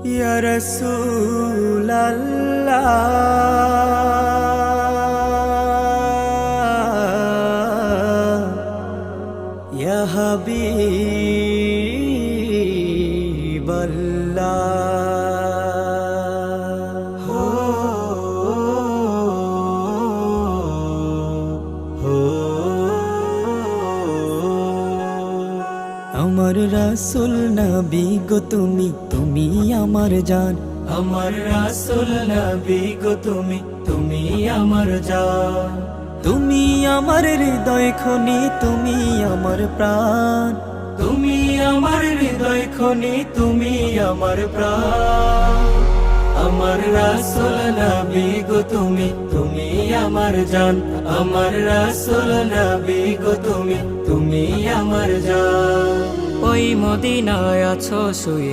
ইয়া রাসূলাল্লাহ ইয়া হাবিবাল্লাহ আমার রাসূল নবী গো তুমি তুমি আমার জান আমার রাসূল নবী গো তুমি তুমি আমার জান তুমি আমার হৃদয় খনি তুমি আমার প্রাণ তুমি আমার হৃদয় খনি তুমি আমার প্রাণ আমার রাসূল নবী গো তুমি তুমি আমার জান আমার রাসূল নবী গো তুমি তুমি আমার জান ওই মদিনায় আছো শুয়ে